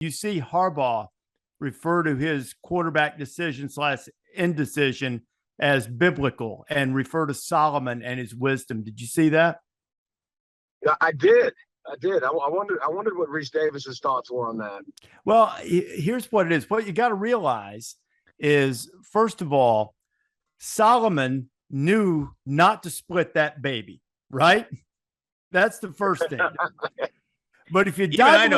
You see Harbaugh refer to his quarterback decision / indecision as biblical and refer to Solomon and his wisdom. Did you see that? Yeah, I did. I wondered what Reese Davis's thoughts were on that. Well, here's what it is. What you got to realize is, first of all, Solomon knew not to split that baby, right? That's the first thing. But if you dive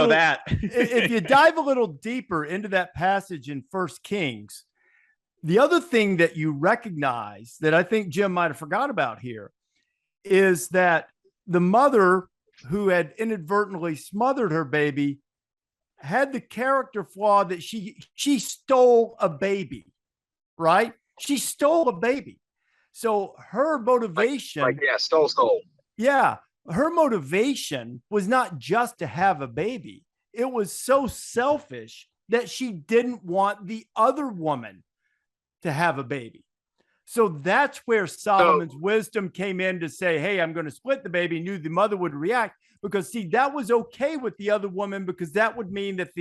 if you dive a little deeper into that passage in 1 Kings, the other thing that you recognize that I think Jim might have forgot about here is that the mother who had inadvertently smothered her baby had the character flaw that she stole a baby, right? She stole a baby. So her motivation, stole. Yeah. Her motivation was not just to have a baby. It was so selfish that she didn't want the other woman to have a baby. So that's where Solomon's wisdom came in to say, hey, I'm going to split the baby. Knew the mother would react because, see, that was okay with the other woman because that would mean that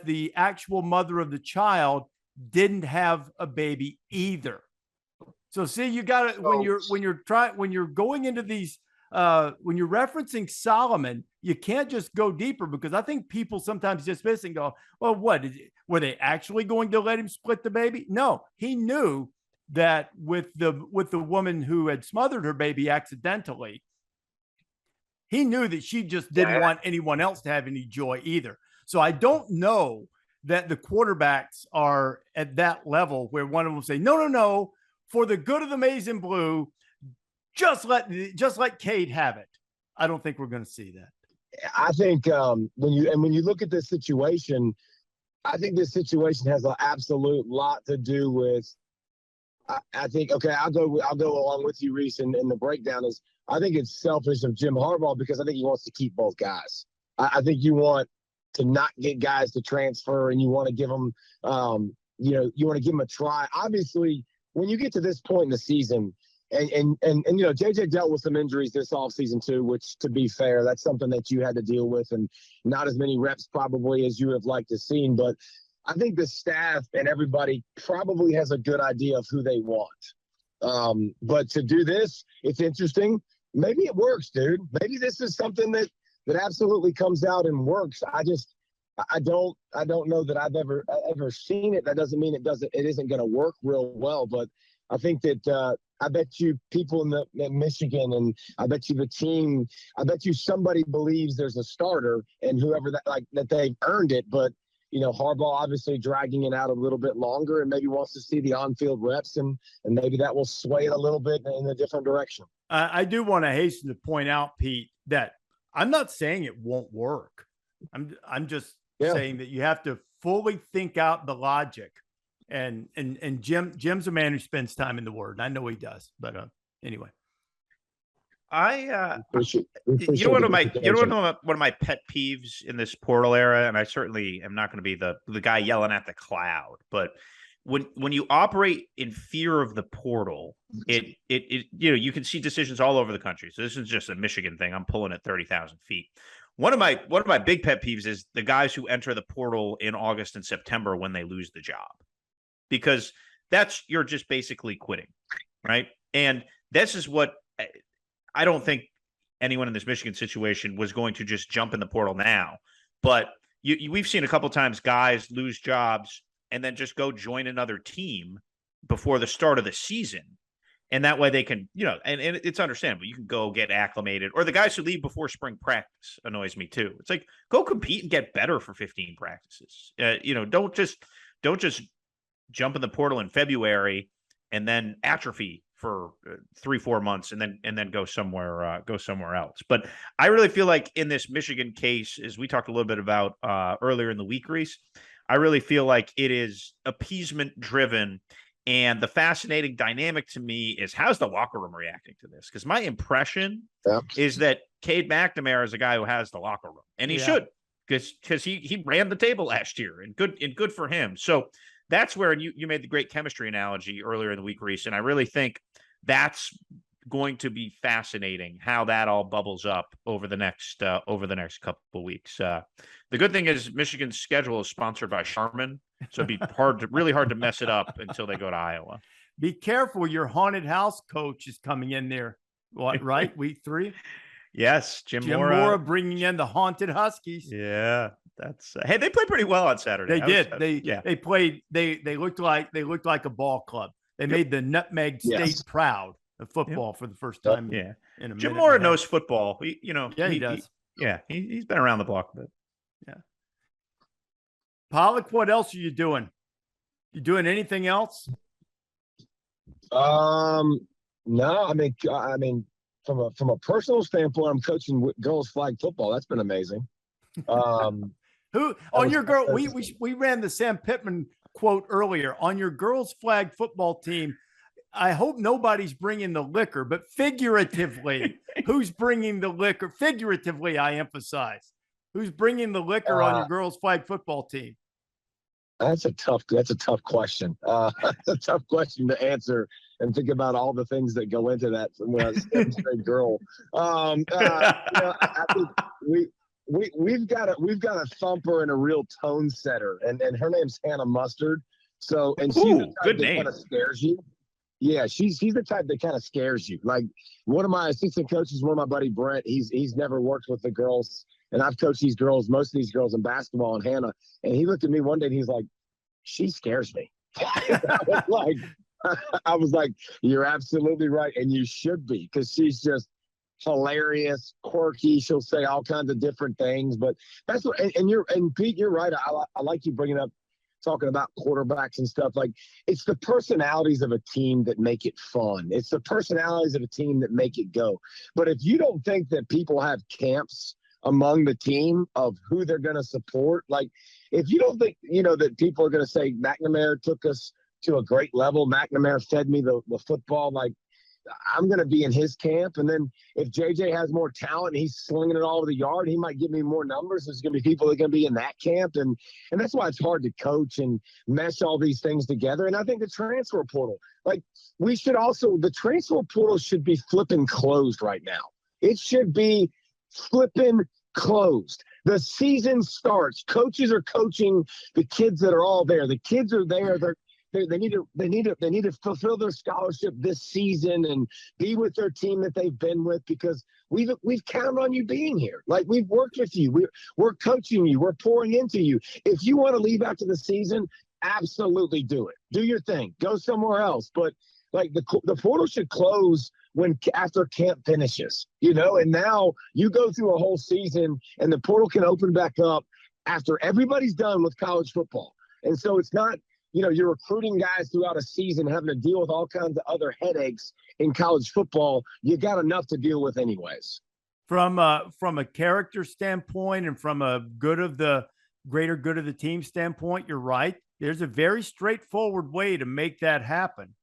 the actual mother of the child didn't have a baby either. So see, you got to, when you're going into these, when you're referencing Solomon, you can't just go deeper because I think people sometimes dismiss and go, well, were they actually going to let him split the baby? No, he knew that with the woman who had smothered her baby accidentally, he knew that she just didn't want anyone else to have any joy either. So I don't know that the quarterbacks are at that level where one of them will say, no, for the good of the maize and blue, just let Cade have it. I don't think we're going to see that. I think when you look at this situation, I think this situation has an absolute lot to do with. I think I'll go along with you, Reese, and the breakdown is I think it's selfish of Jim Harbaugh because I think he wants to keep both guys. I think you want to not get guys to transfer, and you want to give them, you want to give them a try. Obviously, when you get to this point in the season. And JJ dealt with some injuries this offseason too, which, to be fair, that's something that you had to deal with, and not as many reps probably as you would have liked to see. But I think the staff and everybody probably has a good idea of who they want. But to do this, it's interesting. Maybe it works, dude. Maybe this is something that absolutely comes out and works. I don't know that I've ever seen it. That doesn't mean it isn't going to work real well, but I think that I bet you people in Michigan, and I bet you the team, I bet you somebody believes there's a starter and whoever that they've earned it. But, Harbaugh obviously dragging it out a little bit longer and maybe wants to see the on-field reps, and maybe that will sway it a little bit in a different direction. I do want to hasten to point out, Pete, that I'm not saying it won't work. I'm just saying that you have to fully think out the logic. And Jim's a man who spends time in the Word. I know he does, but anyway. One of my pet peeves in this portal era, and I certainly am not going to be the guy yelling at the cloud, but when you operate in fear of the portal, it you can see decisions all over the country. So this is just a Michigan thing. I'm pulling at 30,000 feet. One of my big pet peeves is the guys who enter the portal in August and September when they lose the job. Because you're just basically quitting, right? And this is what I don't think anyone in this Michigan situation was going to just jump in the portal now. But we've seen a couple times guys lose jobs and then just go join another team before the start of the season. And that way they can, and it's understandable. You can go get acclimated. Or the guys who leave before spring practice annoys me too. It's like, go compete and get better for 15 practices. Don't just jump in the portal in February and then atrophy for 3-4 months and then go somewhere else. But I really feel like in this Michigan case, as we talked a little bit about earlier in the week, Reese, I really feel like it is appeasement driven. And the fascinating dynamic to me is how's the locker room reacting to this? Because my impression is that Cade McNamara is a guy who has the locker room, and he should, because he ran the table last year, and good for him. So that's where you made the great chemistry analogy earlier in the week, Reese, and I really think that's going to be fascinating how that all bubbles up over the next couple of weeks. The good thing is Michigan's schedule is sponsored by Charmin, so it'd be really hard to mess it up until they go to Iowa. Be careful, your haunted house coach is coming in there. What, right? Week 3? Yes, Jim Mora bringing in the haunted Huskies. Yeah, that's hey, they played pretty well on Saturday. They played. They looked like a ball club. They made the Nutmeg State proud of football for the first time. Yeah, in a Jim minute Mora knows football. He does. He's been around the block a bit. Yeah. Pollack, what else are you doing? You doing anything else? No, I mean, from a personal standpoint, I'm coaching girls flag football. That's been amazing. Who on your girl? We ran the Sam Pittman quote earlier on your girls flag football team. I hope nobody's bringing the liquor, but figuratively, who's bringing the liquor? Figuratively, I emphasize, who's bringing the liquor on your girls flag football team? That's a tough question. That's a tough question to answer and think about all the things that go into that from a 7th-grade girl. I think we've got a thumper and a real tone setter, and her name's Hannah Mustard. So, and she's the type that kind of scares you. Yeah, she's the type that kind of scares you. Like one of my assistant coaches, one of my buddy Brent, he's never worked with the girls. And I've coached most of these girls in basketball, and Hannah. And he looked at me one day and he's like, "She scares me." I was like, "You're absolutely right, and you should be, because she's just hilarious, quirky. She'll say all kinds of different things." But that's what. And Pete, you're right. I like you bringing up talking about quarterbacks and stuff. Like, it's the personalities of a team that make it fun. It's the personalities of a team that make it go. But if you don't think that people have camps among the team of who they're going to support, like if you don't think, that people are going to say McNamara took us to a great level, McNamara fed me the football, like I'm going to be in his camp. And then if JJ has more talent and he's slinging it all over the yard, he might give me more numbers. There's going to be people that are going to be in that camp. And that's why it's hard to coach and mesh all these things together. And I think the transfer portal, like the transfer portal should be flipping closed right now. It should be flipping closed. The season starts. Coaches are coaching the kids that are all there. The kids are there. They need to fulfill their scholarship this season and be with their team that they've been with, because we've counted on you being here. Like, we've worked with you. We're coaching you. We're pouring into you. If you want to leave after the season, absolutely do it. Do your thing. Go somewhere else. But like the portal should close after camp finishes, and now you go through a whole season and the portal can open back up after everybody's done with college football. And so it's not, you're recruiting guys throughout a season, having to deal with all kinds of other headaches in college football. You got enough to deal with anyways. From a character standpoint and from a greater good of the team standpoint, you're right. There's a very straightforward way to make that happen.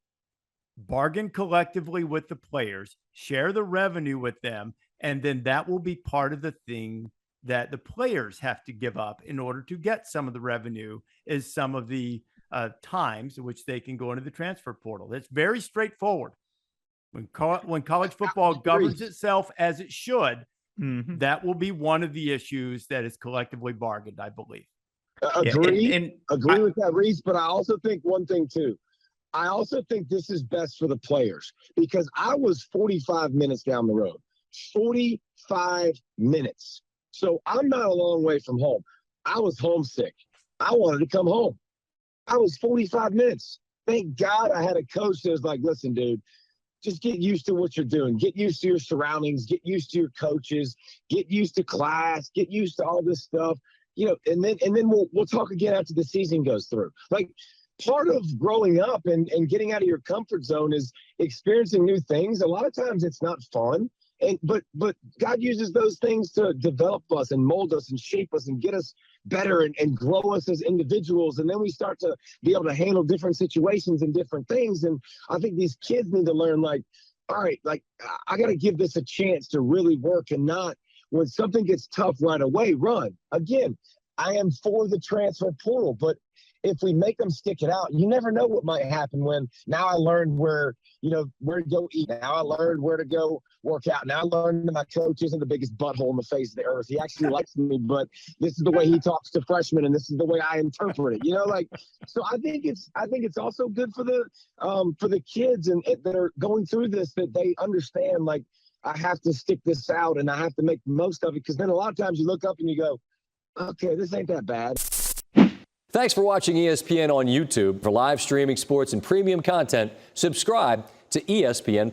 Bargain collectively with the players, share the revenue with them, and then that will be part of the thing that the players have to give up in order to get some of the revenue, is some of the times in which they can go into the transfer portal. That's very straightforward. When college football governs itself as it should, that will be one of the issues that is collectively bargained, I believe. Agree with that, Reese. But I also think one thing too. I also think this is best for the players, because I was 45 minutes down the road. 45 minutes. So I'm not a long way from home. I was homesick. I wanted to come home. I was 45 minutes. Thank God I had a coach that was like, "Listen, dude, just get used to what you're doing. Get used to your surroundings. Get used to your coaches. Get used to class. Get used to all this stuff. And then we'll talk again after the season goes through." Like, part of growing up and getting out of your comfort zone is experiencing new things. A lot of times it's not fun. But God uses those things to develop us and mold us and shape us and get us better and grow us as individuals. And then we start to be able to handle different situations and different things. And I think these kids need to learn, like, all right, like, I got to give this a chance to really work, and not when something gets tough right away, run. Again, I am for the transfer portal, but if we make them stick it out, you never know what might happen when now I learned where to go eat. Now I learned where to go work out. Now I learned that my coach isn't the biggest butthole on the face of the earth. He actually likes me, but this is the way he talks to freshmen and this is the way I interpret it. So I think it's also good for the kids that are going through this, that they understand, like, I have to stick this out and I have to make the most of it. Because then a lot of times you look up and you go, okay, this ain't that bad. Thanks for watching ESPN on YouTube. For live streaming sports and premium content, subscribe to ESPN+.